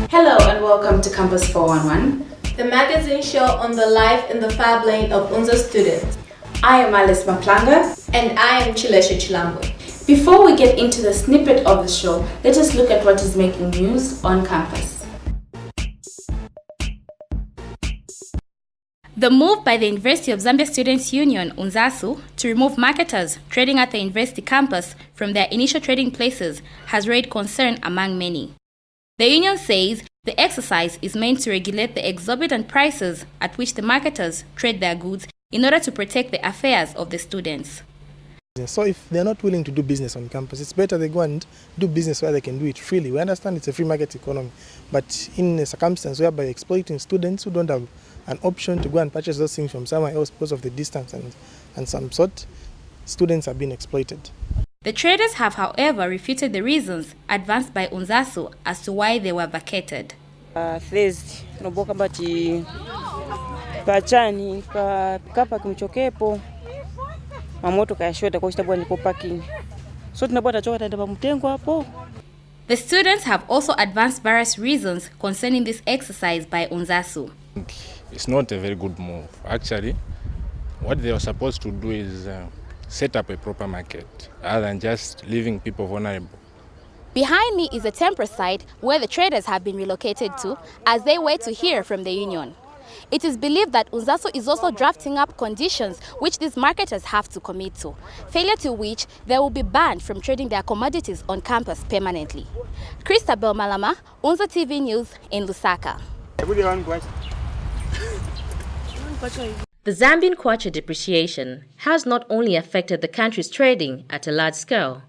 Hello and welcome to Campus 411, the magazine show on the life in the fab lane of UNZA students. I am Alice Maplanga. And I am Chilesha Chilambwe. Before we get into the snippet of the show, let us look at what is making news on campus. The move by the University of Zambia Students' Union, UNZASU, to remove marketers trading at the university campus from their initial trading places has raised concern among many. The union says the exercise is meant to regulate the exorbitant prices at which the marketers trade their goods in order to protect the affairs of the students. So if they're not willing to do business on campus, it's better they go and do business where they can do it freely. We understand it's a free market economy, but in a circumstance whereby exploiting students who don't have an option to go and purchase those things from somewhere else because of the distance and some sort, students are being exploited. The traders have, however, refuted the reasons advanced by UNZASU as to why they were vacated. First, noboka bati pachani kapa kimchokepo mamoto kayashota kwa sababu niko parking. So tunapata choka tanda mtengo hapo. The students have also advanced various reasons concerning this exercise by UNZASU. It's not a very good move. Actually, what they were supposed to do is set up a proper market rather than just leaving people vulnerable. Behind me is a temporary site where the traders have been relocated to as they wait to hear from the union. It is believed that UNZASU is also drafting up conditions which these marketers have to commit to, failure to which they will be banned from trading their commodities on campus permanently. Christabel Malama, UNZA TV News in Lusaka. The Zambian kwacha depreciation has not only affected the country's trading at a large scale.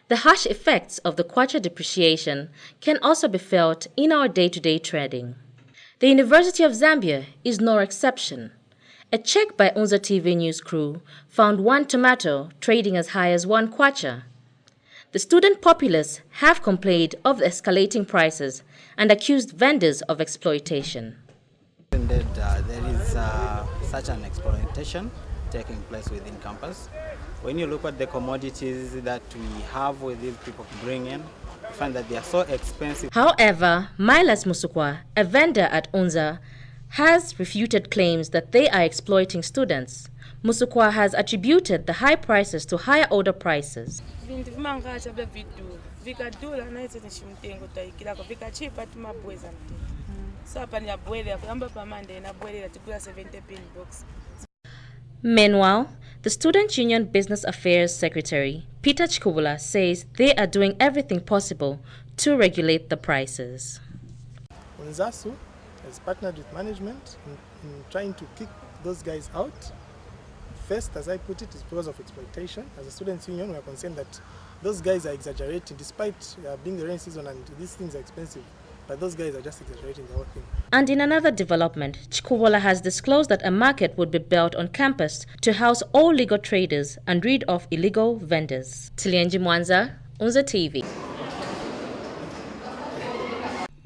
The harsh effects of the kwacha depreciation can also be felt in our day-to-day trading. The University of Zambia is no exception. A check by UNZA TV News crew found one tomato trading as high as 1 kwacha. The student populace have complained of the escalating prices and accused vendors of exploitation. Indeed, there is such an exploitation taking place within campus. When you look at the commodities that we have with these people bring in, you find that they are so expensive. However, Milas Musukwa, a vendor at UNZA, has refuted claims that they are exploiting students. Musukwa has attributed the high prices to higher order prices. Meanwhile, the Student Union Business Affairs Secretary, Peter Chikubula, says they are doing everything possible to regulate the prices. UNZASU has partnered with management in trying to kick those guys out. First, as I put it, is because of exploitation. As a students' union, we are concerned that those guys are exaggerating, despite being the rainy season and these things are expensive. But those guys are just exaggerating the whole thing. And in another development, Chikubola has disclosed that a market would be built on campus to house all legal traders and rid off illegal vendors. Tilienji Mwanza, UNZA TV.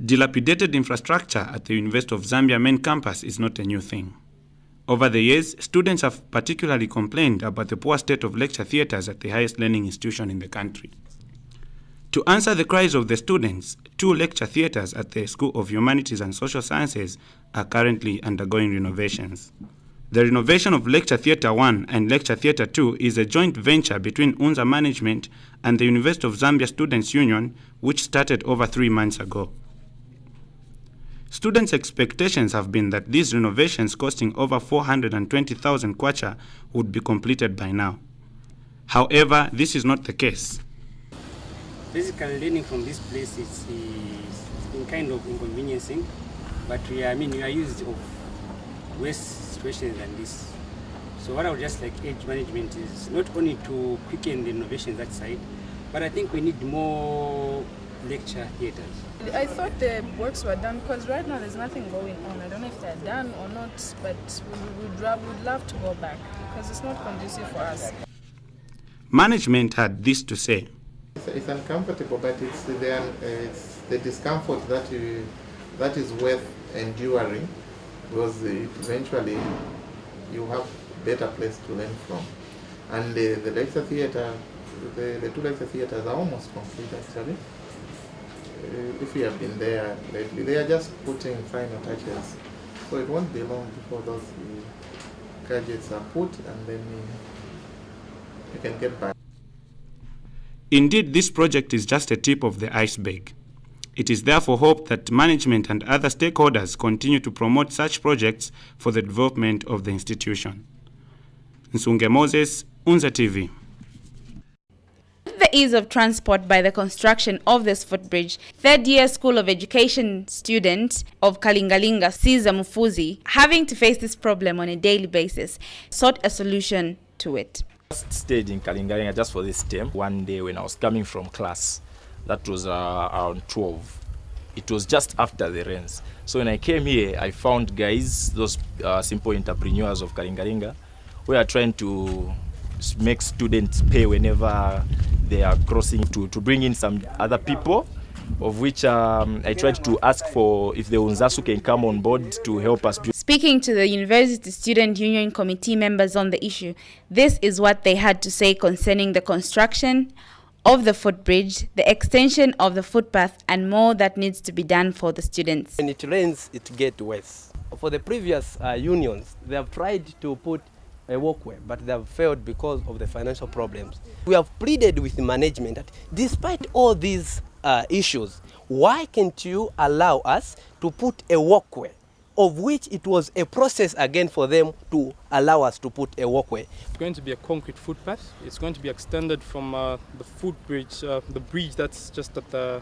Dilapidated infrastructure at the University of Zambia main campus is not a new thing. Over the years, students have particularly complained about the poor state of lecture theatres at the highest learning institution in the country. To answer the cries of the students, 2 lecture theatres at the School of Humanities and Social Sciences are currently undergoing renovations. The renovation of Lecture Theatre 1 and Lecture Theatre 2 is a joint venture between UNZA management and the University of Zambia Students' Union, which started over 3 months ago. Students' expectations have been that these renovations, costing over 420,000 kwacha, would be completed by now. However, this is not the case. Basically, learning from this place it's been kind of inconveniencing, but we are used of worse situations than this. So what I would just like urge management is not only to quicken the innovation that side, but I think we need more lecture theatres. I thought the works were done because right now there's nothing going on. I don't know if they're done or not, but we would love to go back because it's not conducive for us. Management had this to say. It's uncomfortable, but it's the discomfort that is worth enduring, because eventually you have a better place to learn from. And the lecture theatre, the 2 lecture theatres are almost complete actually. If you have been there lately, they are just putting final touches. So it won't be long before those gadgets are put, and then you can get back. Indeed, this project is just a tip of the iceberg. It is therefore hoped that management and other stakeholders continue to promote such projects for the development of the institution. Nsunge Moses, Unza TV. The ease of transport by the construction of this footbridge, third-year School of Education student of Kalingalinga, Caesar Mufuzi, having to face this problem on a daily basis, sought a solution to it. I stayed in Kalingalinga just for this term. One day when I was coming from class, that was around 12. It was just after the rains. So when I came here, I found guys, those simple entrepreneurs of Kalingalinga, who are trying to make students pay whenever they are crossing to bring in some other people, of which I tried to ask for if the Unzasu can come on board to help us. Speaking to the University Student Union Committee members on the issue, this is what they had to say concerning the construction of the footbridge, the extension of the footpath, and more that needs to be done for the students. When it rains, it gets worse. For the previous unions, they have tried to put a walkway, but they have failed because of the financial problems. We have pleaded with the management that despite all these issues, why can't you allow us to put a walkway, of which it was a process again for them to allow us to put a walkway. It's going to be a concrete footpath. It's going to be extended from the footbridge, the bridge that's just at the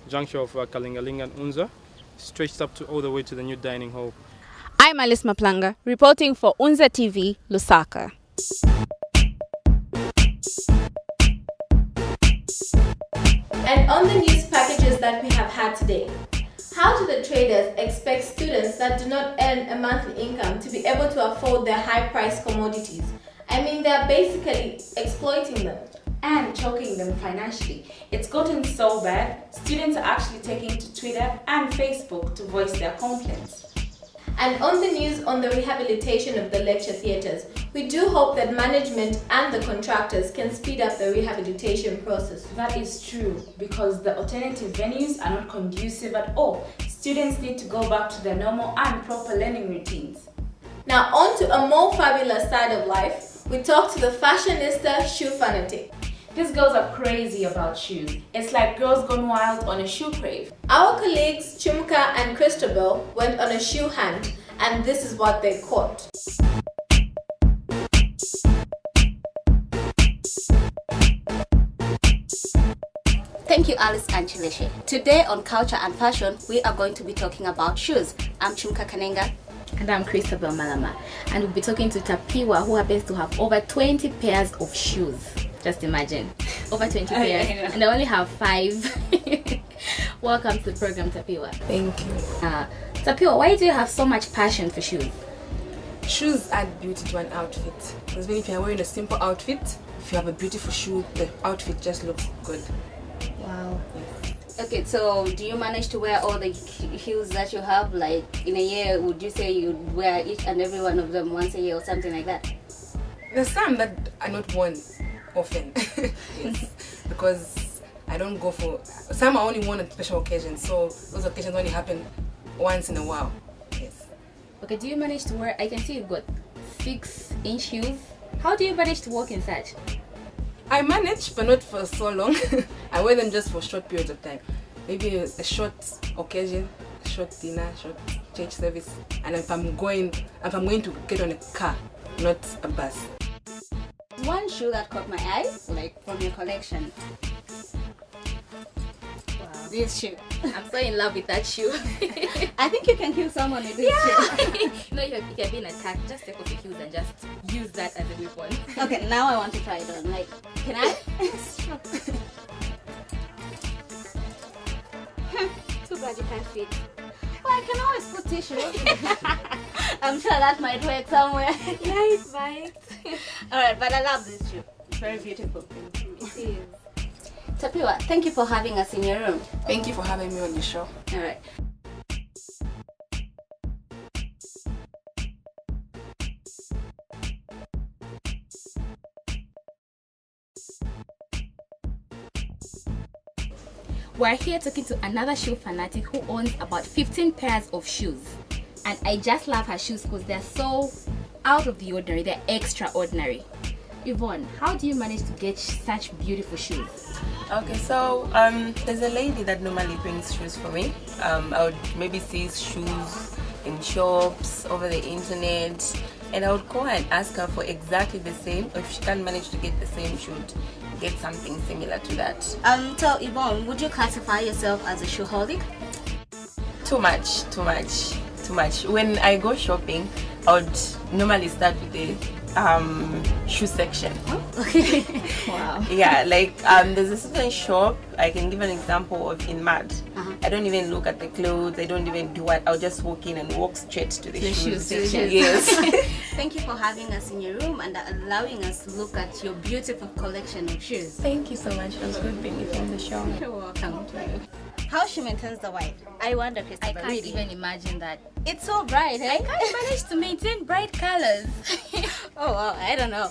junction of Kalingalinga and Unza, stretched up to all the way to the new dining hall. I'm Alice Maplanga, reporting for Unza TV, Lusaka. And on the news packages that we have had today, how do the traders expect students that do not earn a monthly income to be able to afford their high-priced commodities? I mean, they're basically exploiting them and choking them financially. It's gotten so bad, students are actually taking to Twitter and Facebook to voice their complaints. And on the news on the rehabilitation of the lecture theatres, we do hope that management and the contractors can speed up the rehabilitation process. That is true, because the alternative venues are not conducive at all. Students need to go back to their normal and proper learning routines. Now on to a more fabulous side of life, we talk to the fashionista shoe fanatic. These girls are crazy about shoes. It's like girls gone wild on a shoe crave. Our colleagues Chumka and Christabel went on a shoe hunt, and this is what they caught. Thank you, Alice and Chileche. Today on Culture and Fashion, we are going to be talking about shoes. I'm Chumka Kanenga. And I'm Christabel Malama. And we'll be talking to Tapiwa, who happens to have over 20 pairs of shoes. Just imagine, over 20 pairs, and I only have 5. Welcome to the program, Tapiwa. Thank you. Tapiwa, why do you have so much passion for shoes? Shoes add beauty to an outfit. Because even if you're wearing a simple outfit, if you have a beautiful shoe, the outfit just looks good. Wow. Okay, so do you manage to wear all the heels that you have? Like in a year, would you say you'd wear each and every one of them once a year or something like that? There's some that are not worn often. Yes. Because I don't go for, some are only worn at special occasions, so those occasions only happen once in a while. Yes. Okay, do you manage to wear, I can see you've got 6-inch heels. How do you manage to walk in such? I manage, but not for so long. I wear them just for short periods of time. Maybe a short occasion, short dinner, short church service, and if I'm going to get on a car, not a bus. One shoe that caught my eye, like from your collection. Wow. This shoe. I'm so in love with that shoe. I think you can kill someone with this shoe. No, you can be attacked. Just take off your heels and just use that as a weapon. Okay, now I want to try it on. Like, can I? Sure. Too bad you can't fit. Well, I can always put tissue. I'm sure that might work somewhere. Yeah, it might. Alright, but I love this shoe. It's very beautiful. It is. Tapiwa, thank you for having us in your room. Thank you for having me on your show. Alright. We're here talking to another shoe fanatic who owns about 15 pairs of shoes. And I just love her shoes because they're so out of the ordinary, they're extraordinary. Yvonne, how do you manage to get such beautiful shoes? Okay, so there's a lady that normally brings shoes for me. I would maybe see shoes in shops, over the internet, and I would go and ask her for exactly the same. If she can't manage to get the same, she would get something similar to that. So Yvonne, would you classify yourself as a shoeholic? Too much. When I go shopping, I would normally start with the shoe section. Okay. Wow. Yeah, like there's a certain shop, I can give an example of in Mad. I don't even look at the clothes, I don't even do what, I'll just walk in and walk straight to the shoes section. Yes. Thank you for having us in your room and allowing us to look at your beautiful collection of shoes. Thank you so much. It was good being with you on the show. You're welcome. How she maintains the white? I wonder, Christopher. I can't even imagine that. It's so bright, eh? I can't manage to maintain bright colors. Oh, well, I don't know.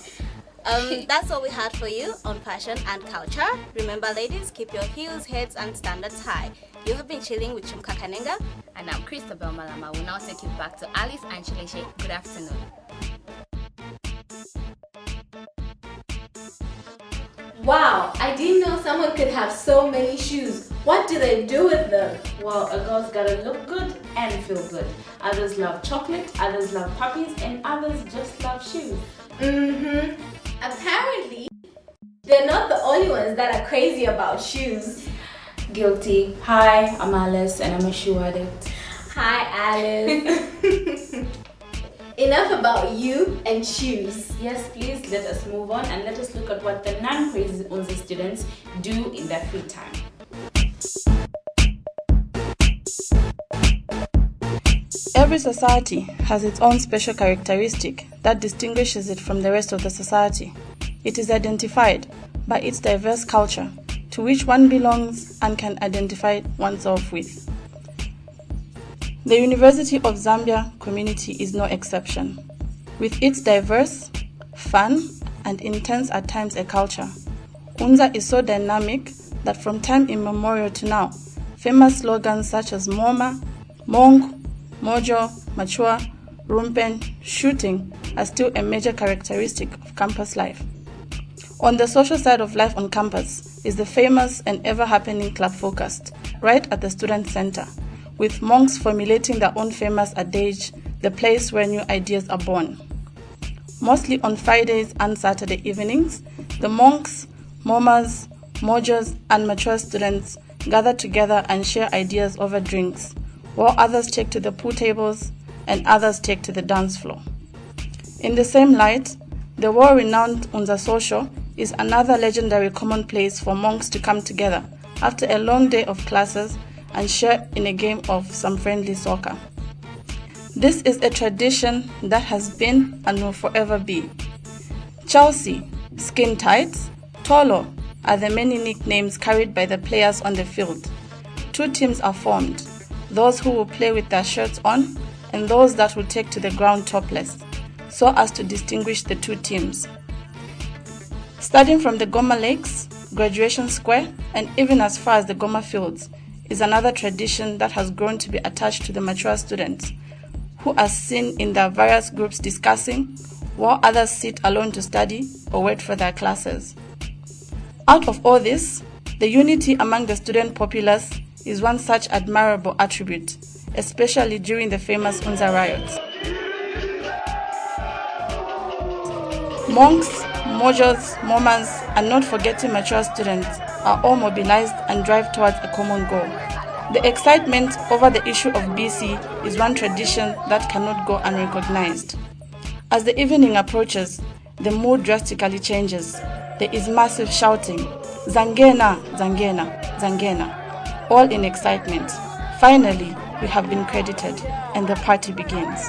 That's all we had for you on fashion and culture. Remember, ladies, keep your heels, heads, and standards high. You have been chilling with Chumka Kanenga. And I'm Christabel Malama. We'll now take you back to Alice and Chileshe. Good afternoon. Wow, I didn't know someone could have so many shoes. What do they do with them? Well, a girl's gotta look good and feel good. Others love chocolate, others love puppies, and others just love shoes. Apparently, they're not the only ones that are crazy about shoes. Guilty. Hi, I'm Alice and I'm a shoe addict. Hi, Alice. Enough about you and shoes. Yes, please let us move on and let us look at what the non-crazy Unzi students do in their free time. Every society has its own special characteristic that distinguishes it from the rest of the society. It is identified by its diverse culture, to which one belongs and can identify oneself with. The University of Zambia community is no exception. With its diverse, fun, and intense at times a culture, Unza is so dynamic that from time immemorial to now, famous slogans such as Moma, Mong, Mojo, Machua, Rumpen, shooting are still a major characteristic of campus life. On the social side of life on campus is the famous and ever-happening Club Focused, right at the student center, with monks formulating their own famous adage, the place where new ideas are born. Mostly on Fridays and Saturday evenings, the monks, momas, mojos, and mature students gather together and share ideas over drinks, while others take to the pool tables and others take to the dance floor. In the same light, the world-renowned Unza Social is another legendary common place for monks to come together after a long day of classes and share in a game of some friendly soccer. This is a tradition that has been and will forever be. Chelsea, Skin Tights, Tolo are the many nicknames carried by the players on the field. Two teams are formed, those who will play with their shirts on and those that will take to the ground topless, so as to distinguish the two teams. Starting from the Goma Lakes, Graduation Square, and even as far as the Goma Fields, is another tradition that has grown to be attached to the mature students, who are seen in their various groups discussing, while others sit alone to study or wait for their classes. Out of all this, the unity among the student populace is one such admirable attribute, especially during the famous Unza riots. Monks, mojos, momas, and not forgetting mature students are all mobilized and drive towards a common goal. The excitement over the issue of BC is one tradition that cannot go unrecognized. As the evening approaches, the mood drastically changes. There is massive shouting, Zangena, Zangena, Zangena, all in excitement. Finally, we have been credited and the party begins.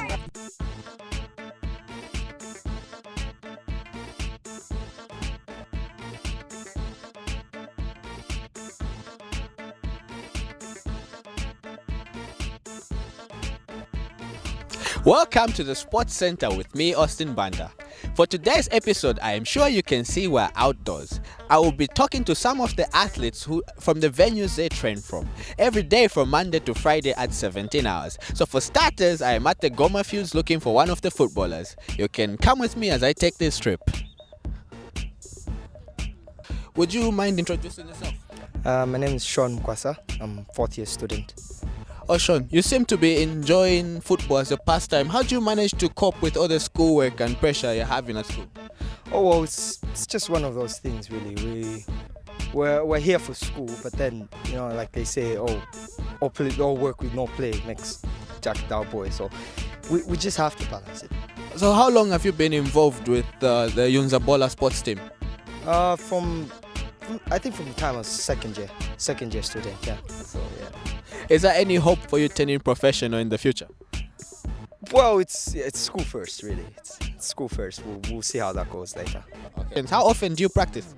Welcome to the Sports Center with me, Austin Banda. For today's episode, I am sure you can see we're outdoors. I will be talking to some of the athletes from the venues they train from, every day from Monday to Friday at 17 hours. So for starters, I am at the Goma Fields looking for one of the footballers. You can come with me as I take this trip. Would you mind introducing yourself? My name is Sean Mkwasa. I'm a fourth year student. Oh, Sean, you seem to be enjoying football as a pastime. How do you manage to cope with all the schoolwork and pressure you're having at school? Oh, well, it's just one of those things, really. We're here for school, but then, like they say, all work with no play makes Jack a dull boy. So we just have to balance it. So how long have you been involved with the Yunzabola sports team? I think from the time I was second year student, yeah. So yeah. Is there any hope for you turning professional in the future? Well, it's school first, really. It's school first. We'll see how that goes later. Okay. And how often do you practice?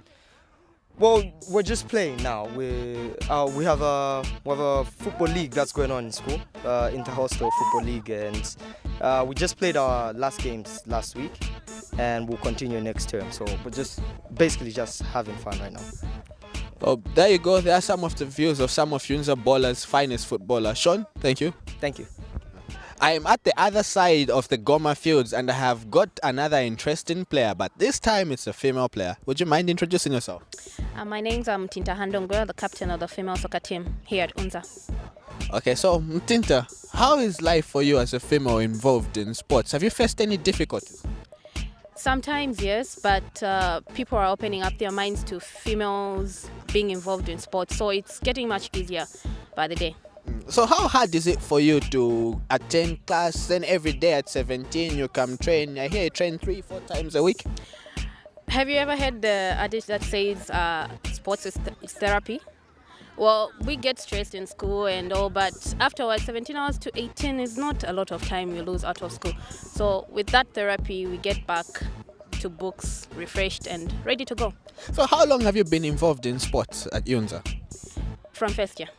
Well, we're just playing now. We have a football league that's going on in school, inter-hostel football league, and we just played our last games last week, and we'll continue next term. So we're basically just having fun right now. Oh, there you go. There are some of the views of some of Yunzabola's finest footballers. Sean, thank you. Thank you. I am at the other side of the Goma Fields and I have got another interesting player, but this time it's a female player. Would you mind introducing yourself? My name's Mtinta Handongwe, the captain of the female soccer team here at Unza. Okay, so Mtinta, how is life for you as a female involved in sports? Have you faced any difficulties? Sometimes, yes, but people are opening up their minds to females being involved in sports, so it's getting much easier by the day. So how hard is it for you to attend class, then every day at 17 you come train? I hear you train 3-4 times a week. Have you ever heard the adage that says sports is therapy? Well, we get stressed in school and all, but afterwards 17 hours to 18 is not a lot of time you lose out of school. So with that therapy, we get back to books, refreshed and ready to go. So how long have you been involved in sports at Yunza? From first year.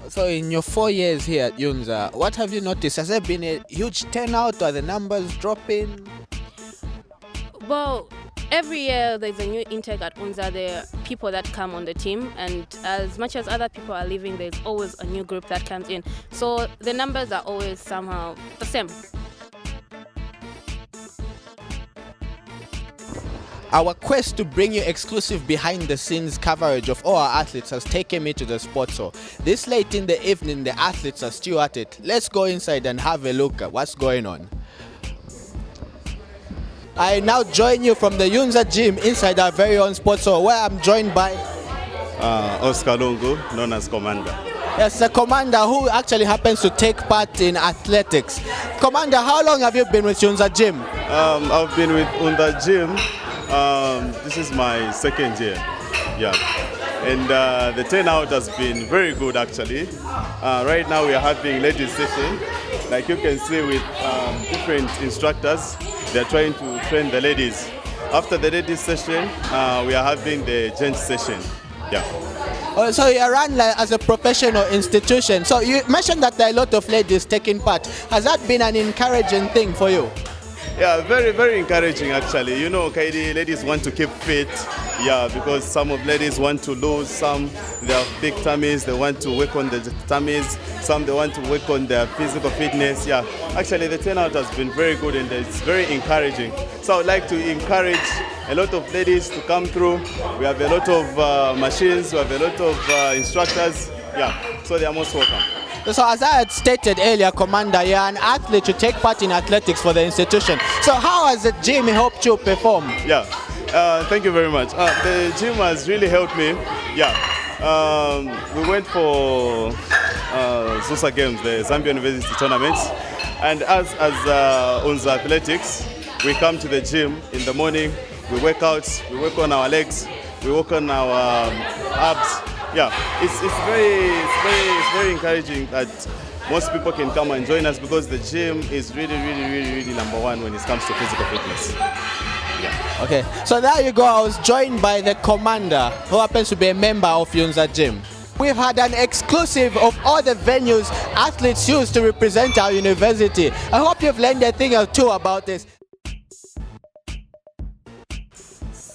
So in your 4 years here at Yunza, what have you noticed? Has there been a huge turnout or the numbers dropping? Well, every year there's a new intake at Unza. There are people that come on the team, and as much as other people are leaving, there's always a new group that comes in. So the numbers are always somehow the same. Our quest to bring you exclusive behind-the-scenes coverage of all our athletes has taken me to the sports hall. This late in the evening, the athletes are still at it. Let's go inside and have a look at what's going on. I now join you from the Yunza gym inside our very own sports hall, where I'm joined by Oscar Lungu, known as Commander. Yes, a commander who actually happens to take part in athletics. Commander, how long have you been with Yunza gym? I've been with Yunza gym. This is my second year. Yeah. And the turnout has been very good actually. Right now we are having ladies session. Like you can see with different instructors, they are trying to train the ladies. After the ladies session, we are having the gents session. Yeah. Oh, so you run as a professional institution. So you mentioned that there are a lot of ladies taking part. Has that been an encouraging thing for you? Yeah, very, very encouraging actually. You know, Kaidi, ladies want to keep fit. Yeah, because some of ladies want to lose, some they have big tummies, they want to work on the tummies, some they want to work on their physical fitness. Yeah, actually the turnout has been very good and it's very encouraging. So I would like to encourage a lot of ladies to come through. We have a lot of machines, we have a lot of instructors. Yeah, so they are most welcome. So as I had stated earlier, Commander, you're an athlete, you take part in athletics for the institution. So how has the gym helped you perform? Yeah, thank you very much. The gym has really helped me. Yeah, we went for Zusa Games, the Zambia University tournaments. And as Unza Athletics, we come to the gym in the morning, we work out, we work on our legs, we work on our abs. Yeah, it's very encouraging that most people can come and join us because the gym is really number one when it comes to physical fitness. Yeah. Okay, so there you go. I was joined by the commander who happens to be a member of Yunza Gym. We've had an exclusive of all the venues athletes use to represent our university. I hope you've learned a thing or two about this.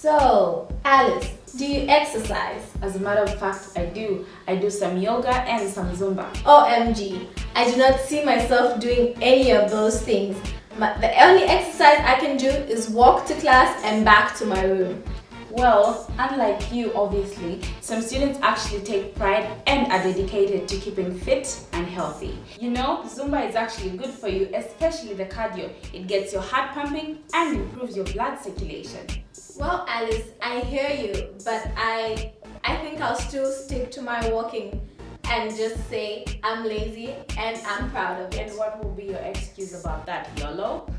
So, Alice, do you exercise? As a matter of fact, I do. I do some yoga and some Zumba. OMG, I do not see myself doing any of those things. The only exercise I can do is walk to class and back to my room. Well, unlike you, obviously, some students actually take pride and are dedicated to keeping fit and healthy. You know, Zumba is actually good for you, especially the cardio. It gets your heart pumping and improves your blood circulation. Well, Alice, I hear you, but I think I'll still stick to my walking and just say I'm lazy and I'm proud of it. And what will be your excuse about that, YOLO?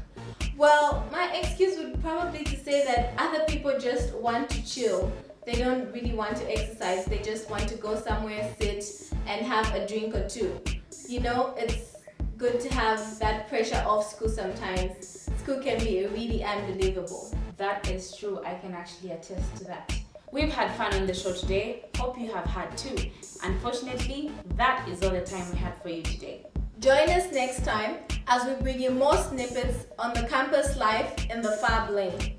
Well, my excuse would probably to say that other people just want to chill. They don't really want to exercise. They just want to go somewhere, sit, and have a drink or two. You know, it's good to have that pressure off school sometimes. School can be really unbelievable. That is true. I can actually attest to that. We've had fun on the show today. Hope you have had too. Unfortunately, that is all the time we had for you today. Join us next time as we bring you more snippets on the campus life in the Fab Lane.